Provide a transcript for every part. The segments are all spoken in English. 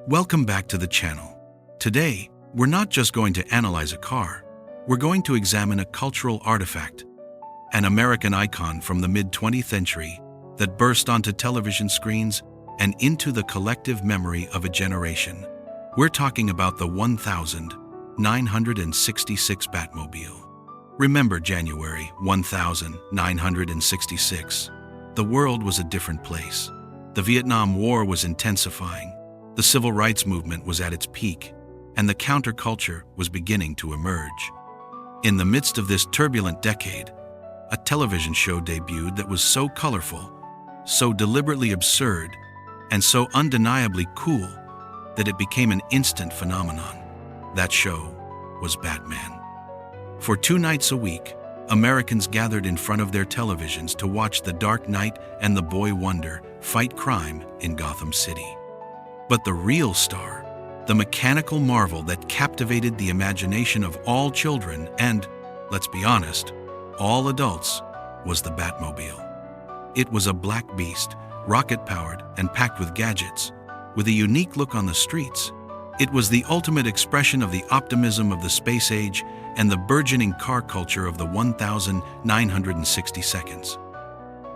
Welcome back to the channel. Today, we're not just going to analyze a car, we're going to examine a cultural artifact, an American icon from the mid-20th century that burst onto television screens and into the collective memory of a generation. We're talking about the 1966 Batmobile. Remember January 1966. The world was a different place. The Vietnam War was intensifying, the civil rights movement was at its peak, and the counterculture was beginning to emerge. In the midst of this turbulent decade, a television show debuted that was so colorful, so deliberately absurd, and so undeniably cool that it became an instant phenomenon. That show was Batman. For 2 nights a week, Americans gathered in front of their televisions to watch the Dark Knight and the Boy Wonder fight crime in Gotham City. But the real star, the mechanical marvel that captivated the imagination of all children and, let's be honest, all adults, was the Batmobile. It was a black beast, rocket-powered and packed with gadgets, with a unique look on the streets. It was the ultimate expression of the optimism of the space age and the burgeoning car culture of the 1960 seconds.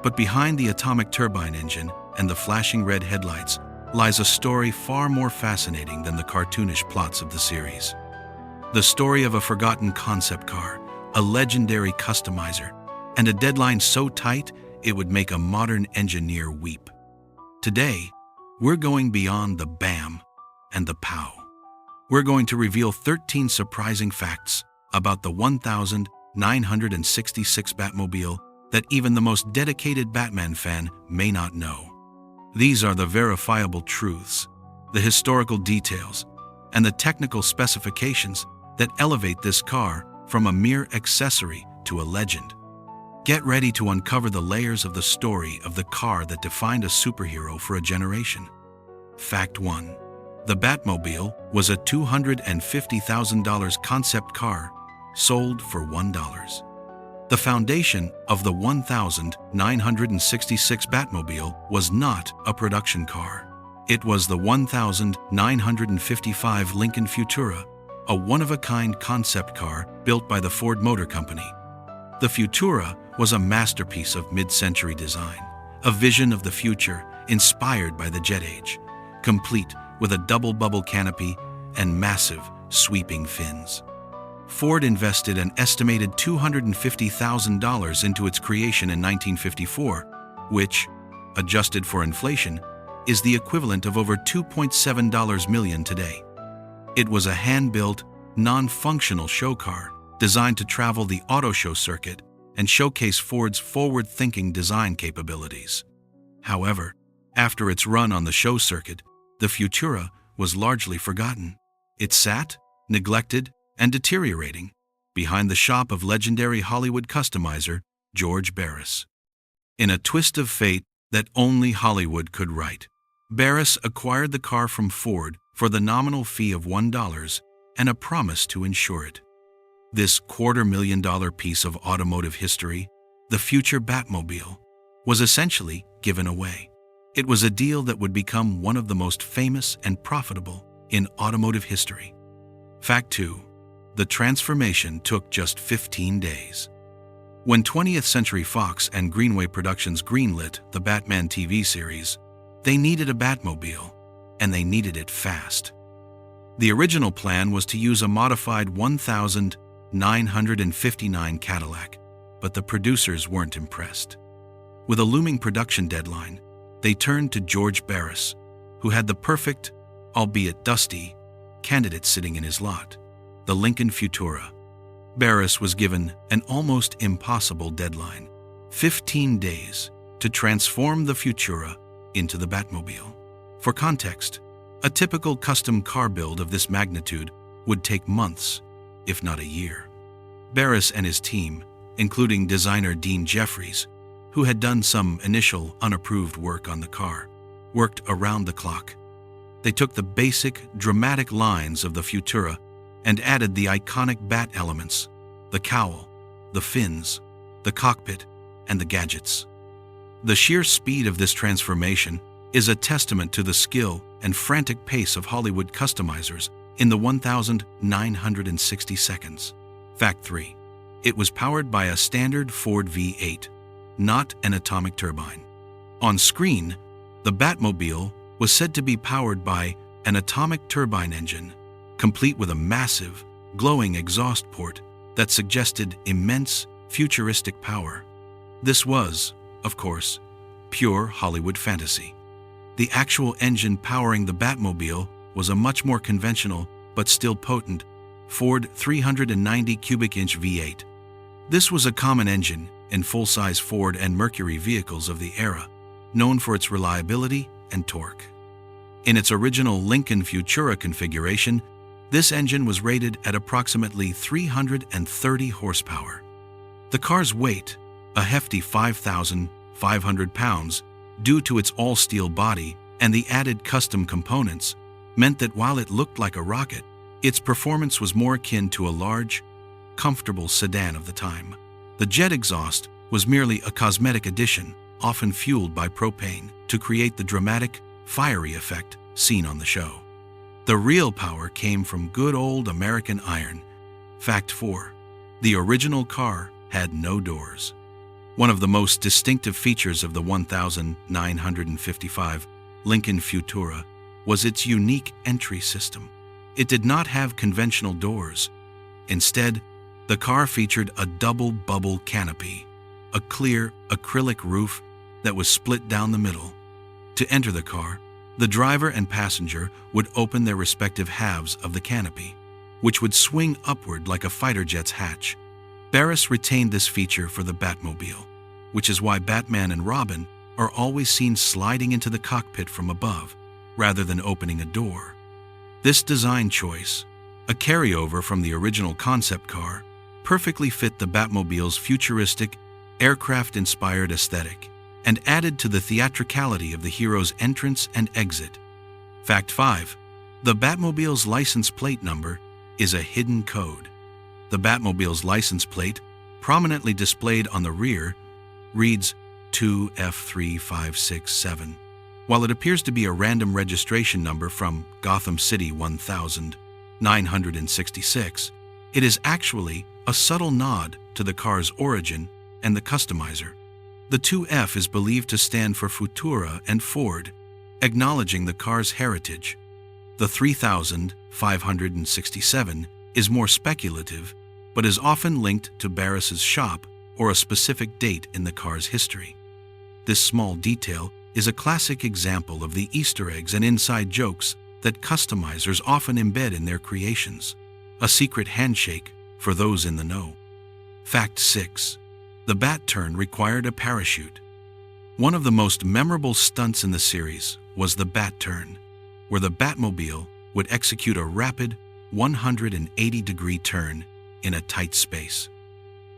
But behind the atomic turbine engine and the flashing red headlights lies a story far more fascinating than the cartoonish plots of the series. The story of a forgotten concept car, a legendary customizer, and a deadline so tight it would make a modern engineer weep. Today, we're going beyond the BAM and the POW. We're going to reveal 13 surprising facts about the 1966 Batmobile that even the most dedicated Batman fan may not know. These are the verifiable truths, the historical details, and the technical specifications that elevate this car from a mere accessory to a legend. Get ready to uncover the layers of the story of the car that defined a superhero for a generation. Fact 1. The Batmobile was a $250,000 concept car sold for $1. The foundation of the 1966 Batmobile was not a production car. It was the 1955 Lincoln Futura, a one-of-a-kind concept car built by the Ford Motor Company. The Futura was a masterpiece of mid-century design, a vision of the future inspired by the jet age, complete with a double-bubble canopy and massive, sweeping fins. Ford invested an estimated $250,000 into its creation in 1954, which, adjusted for inflation, is the equivalent of over $2.7 million today. It was a hand-built, non-functional show car designed to travel the auto show circuit and showcase Ford's forward-thinking design capabilities. However, after its run on the show circuit, the Futura was largely forgotten. It sat, neglected, and deteriorating behind the shop of legendary Hollywood customizer George Barris. In a twist of fate that only Hollywood could write, Barris acquired the car from Ford for the nominal fee of $1 and a promise to insure it. This $250,000 piece of automotive history, the future Batmobile, was essentially given away. It was a deal that would become one of the most famous and profitable in automotive history. Fact 2. The transformation took just 15 days. When 20th Century Fox and Greenway Productions greenlit the Batman TV series, they needed a Batmobile, and they needed it fast. The original plan was to use a modified 1959 Cadillac, but the producers weren't impressed. With a looming production deadline, they turned to George Barris, who had the perfect, albeit dusty, candidate sitting in his lot, the Lincoln Futura. Barris was given an almost impossible deadline, 15 days, to transform the Futura into the Batmobile. For context, a typical custom car build of this magnitude would take months, if not a year. Barris and his team, including designer Dean Jeffries, who had done some initial unapproved work on the car, worked around the clock. They took the basic, dramatic lines of the Futura and added the iconic bat elements, the cowl, the fins, the cockpit, and the gadgets. The sheer speed of this transformation is a testament to the skill and frantic pace of Hollywood customizers in the 1,960 seconds. Fact 3. It was powered by a standard Ford V8, not an atomic turbine. On screen, the Batmobile was said to be powered by an atomic turbine engine, complete with a massive, glowing exhaust port that suggested immense, futuristic power. This was, of course, pure Hollywood fantasy. The actual engine powering the Batmobile was a much more conventional, but still potent, Ford 390 cubic inch V8. This was a common engine in full-size Ford and Mercury vehicles of the era, known for its reliability and torque. In its original Lincoln Futura configuration, this engine was rated at approximately 330 horsepower. The car's weight, a hefty 5,500 pounds, due to its all-steel body and the added custom components, meant that while it looked like a rocket, its performance was more akin to a large, comfortable sedan of the time. The jet exhaust was merely a cosmetic addition, often fueled by propane, to create the dramatic, fiery effect seen on the show. The real power came from good old American iron. Fact 4. The original car had no doors. One of the most distinctive features of the 1955 Lincoln Futura was its unique entry system. It did not have conventional doors. Instead, the car featured a double bubble canopy, a clear acrylic roof that was split down the middle. To enter the car, the driver and passenger would open their respective halves of the canopy, which would swing upward like a fighter jet's hatch. Barris retained this feature for the Batmobile, which is why Batman and Robin are always seen sliding into the cockpit from above, rather than opening a door. This design choice, a carryover from the original concept car, perfectly fit the Batmobile's futuristic, aircraft-inspired aesthetic, and added to the theatricality of the hero's entrance and exit. Fact 5. The Batmobile's license plate number is a hidden code. The Batmobile's license plate, prominently displayed on the rear, reads 2F3567. While it appears to be a random registration number from Gotham City 1966, it is actually a subtle nod to the car's origin and the customizer. The 2F is believed to stand for Futura and Ford, acknowledging the car's heritage. The 3567 is more speculative, but is often linked to Barris's shop or a specific date in the car's history. This small detail is a classic example of the Easter eggs and inside jokes that customizers often embed in their creations, a secret handshake for those in the know. Fact 6. The Bat turn required a parachute. One of the most memorable stunts in the series was the Bat turn, where the Batmobile would execute a rapid 180-degree turn in a tight space.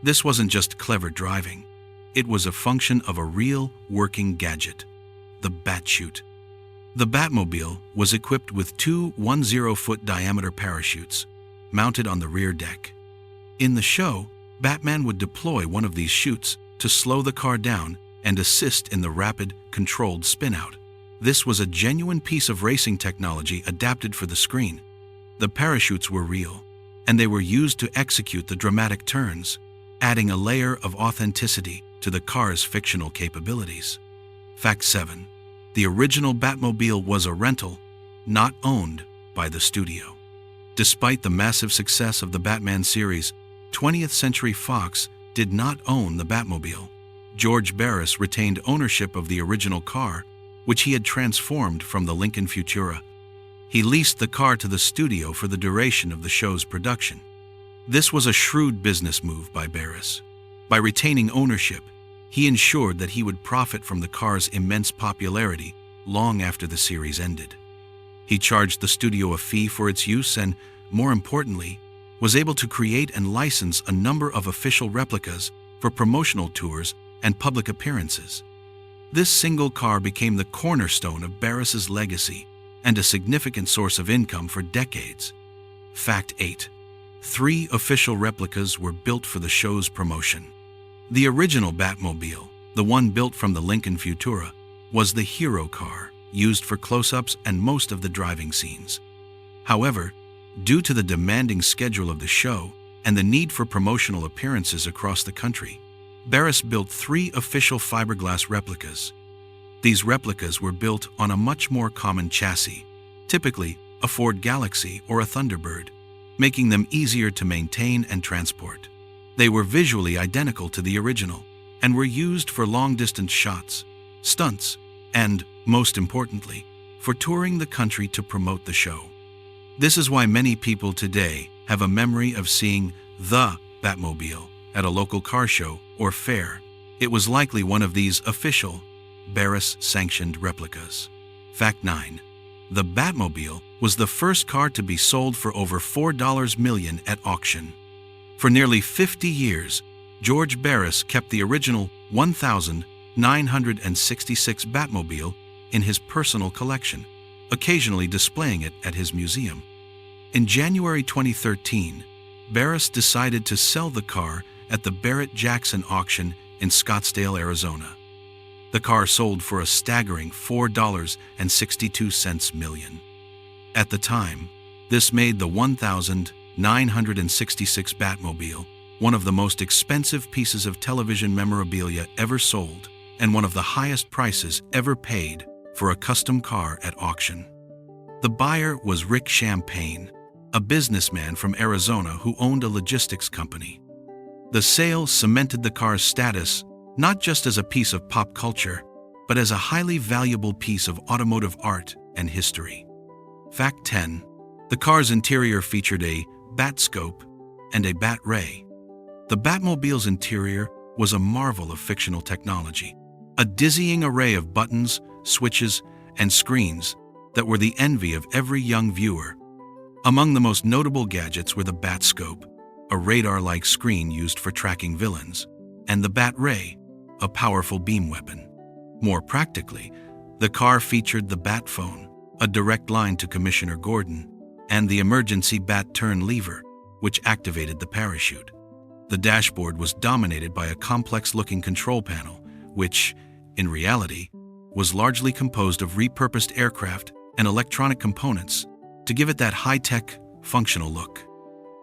This wasn't just clever driving. It was a function of a real working gadget, the Batchute. The Batmobile was equipped with two 10-foot diameter parachutes mounted on the rear deck. In the show, Batman would deploy one of these chutes to slow the car down and assist in the rapid, controlled spin-out. This was a genuine piece of racing technology adapted for the screen. The parachutes were real, and they were used to execute the dramatic turns, adding a layer of authenticity to the car's fictional capabilities. Fact 7. The original Batmobile was a rental, not owned by the studio. Despite the massive success of the Batman series, 20th Century Fox did not own the Batmobile. George Barris retained ownership of the original car, which he had transformed from the Lincoln Futura. He leased the car to the studio for the duration of the show's production. This was a shrewd business move by Barris. By retaining ownership, he ensured that he would profit from the car's immense popularity long after the series ended. He charged the studio a fee for its use and, more importantly, was able to create and license a number of official replicas for promotional tours and public appearances. This single car became the cornerstone of Barris's legacy and a significant source of income for decades. Fact 8. 3 official replicas were built for the show's promotion. The original Batmobile, the one built from the Lincoln Futura, was the hero car, used for close-ups and most of the driving scenes. However, due to the demanding schedule of the show and the need for promotional appearances across the country, Barris built 3 official fiberglass replicas. These replicas were built on a much more common chassis, typically a Ford Galaxy or a Thunderbird, making them easier to maintain and transport. They were visually identical to the original and were used for long-distance shots, stunts, and, most importantly, for touring the country to promote the show. This is why many people today have a memory of seeing the Batmobile at a local car show or fair. It was likely one of these official, Barris-sanctioned replicas. Fact 9. The Batmobile was the first car to be sold for over $4 million at auction. For nearly 50 years, George Barris kept the original 1966 Batmobile in his personal collection, occasionally displaying it at his museum. In January 2013, Barris decided to sell the car at the Barrett-Jackson auction in Scottsdale, Arizona. The car sold for a staggering $4.62 million. At the time, this made the 1966 Batmobile one of the most expensive pieces of television memorabilia ever sold and one of the highest prices ever paid for a custom car at auction. The buyer was Rick Champagne, a businessman from Arizona who owned a logistics company. The sale cemented the car's status not just as a piece of pop culture, but as a highly valuable piece of automotive art and history. Fact 10. The car's interior featured a Batscope and a Bat Ray. The Batmobile's interior was a marvel of fictional technology, a dizzying array of buttons, switches, and screens that were the envy of every young viewer. Among the most notable gadgets were the Batscope, a radar-like screen used for tracking villains, and the Bat Ray, a powerful beam weapon. More practically, the car featured the Bat Phone, a direct line to Commissioner Gordon, and the emergency Bat Turn lever, which activated the parachute. The dashboard was dominated by a complex-looking control panel, which, in reality, was largely composed of repurposed aircraft and electronic components to give it that high-tech, functional look.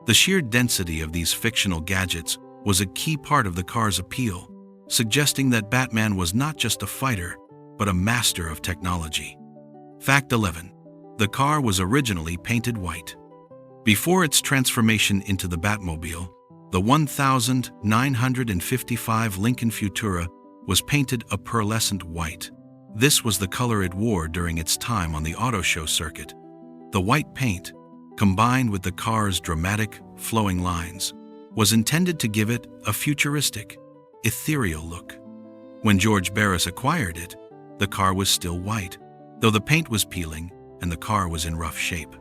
The sheer density of these fictional gadgets was a key part of the car's appeal, suggesting that Batman was not just a fighter, but a master of technology. Fact 11. The car was originally painted white. Before its transformation into the Batmobile, the 1955 Lincoln Futura was painted a pearlescent white. This was the color it wore during its time on the auto show circuit. The white paint, combined with the car's dramatic, flowing lines, was intended to give it a futuristic, ethereal look. When George Barris acquired it, the car was still white, though the paint was peeling and the car was in rough shape.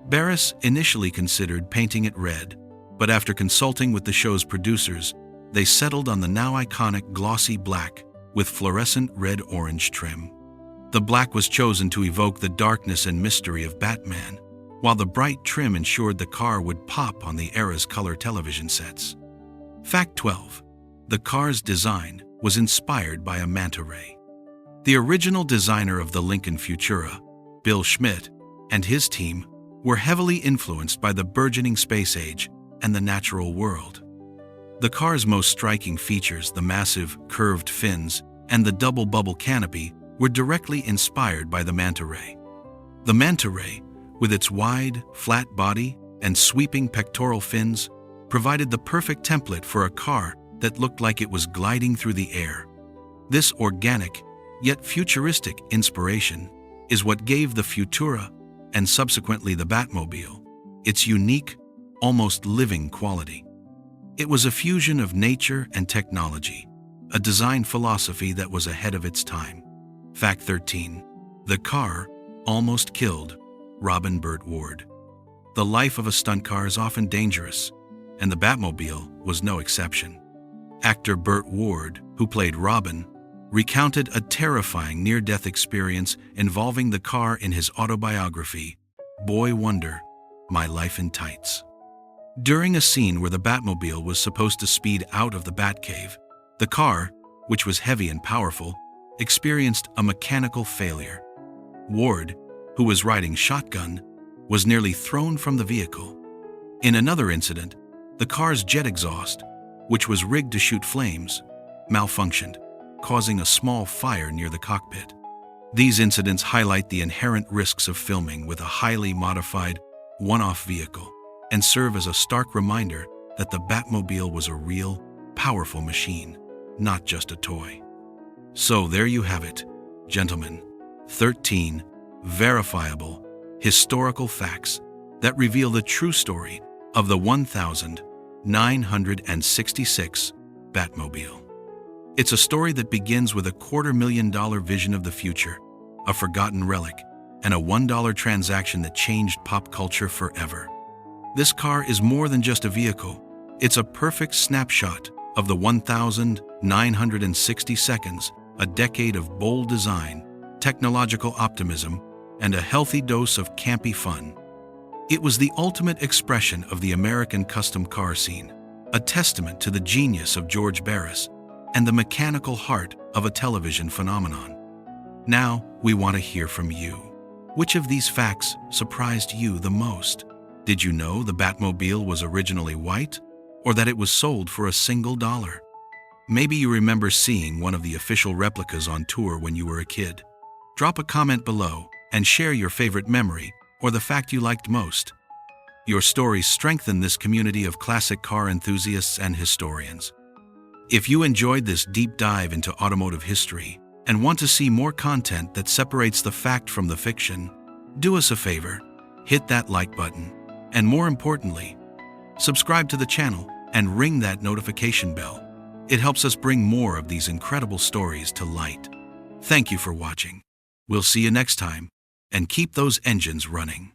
Barris initially considered painting it red, but after consulting with the show's producers, they settled on the now iconic glossy black with fluorescent red-orange trim. The black was chosen to evoke the darkness and mystery of Batman, while the bright trim ensured the car would pop on the era's color television sets. Fact 12. The car's design was inspired by a manta ray. The original designer of the Lincoln Futura, Bill Schmidt, and his team were heavily influenced by the burgeoning space age and the natural world. The car's most striking features, the massive, curved fins and the double bubble canopy, were directly inspired by the manta ray. The manta ray, with its wide, flat body and sweeping pectoral fins, provided the perfect template for a car that looked like it was gliding through the air. This organic, yet futuristic inspiration is what gave the Futura, and subsequently the Batmobile, its unique, almost living quality. It was a fusion of nature and technology, a design philosophy that was ahead of its time. Fact 13. The car almost killed Robin Burt Ward. The life of a stunt car is often dangerous, and the Batmobile was no exception. Actor Burt Ward, who played Robin, recounted a terrifying near-death experience involving the car in his autobiography, Boy Wonder, My Life in Tights. During a scene where the Batmobile was supposed to speed out of the Batcave, the car, which was heavy and powerful, experienced a mechanical failure. Ward, who was riding shotgun, was nearly thrown from the vehicle. In another incident, the car's jet exhaust, which was rigged to shoot flames, malfunctioned, causing a small fire near the cockpit. These incidents highlight the inherent risks of filming with a highly modified, one-off vehicle and serve as a stark reminder that the Batmobile was a real, powerful machine, not just a toy. So there you have it, gentlemen. 13 verifiable, historical facts that reveal the true story of the 1966 Batmobile. It's a story that begins with a $250,000 vision of the future, a forgotten relic, and a $1 transaction that changed pop culture forever. This car is more than just a vehicle. It's a perfect snapshot of the 1960 seconds, a decade of bold design, technological optimism, and a healthy dose of campy fun. It was the ultimate expression of the American custom car scene, a testament to the genius of George Barris and the mechanical heart of a television phenomenon. Now, we want to hear from you. Which of these facts surprised you the most? Did you know the Batmobile was originally white, or that it was sold for a single dollar? Maybe you remember seeing one of the official replicas on tour when you were a kid. Drop a comment below and share your favorite memory or the fact you liked most. Your stories strengthen this community of classic car enthusiasts and historians. If you enjoyed this deep dive into automotive history and want to see more content that separates the fact from the fiction, do us a favor, hit that like button, and more importantly, subscribe to the channel and ring that notification bell. It helps us bring more of these incredible stories to light. Thank you for watching. We'll see you next time, and keep those engines running.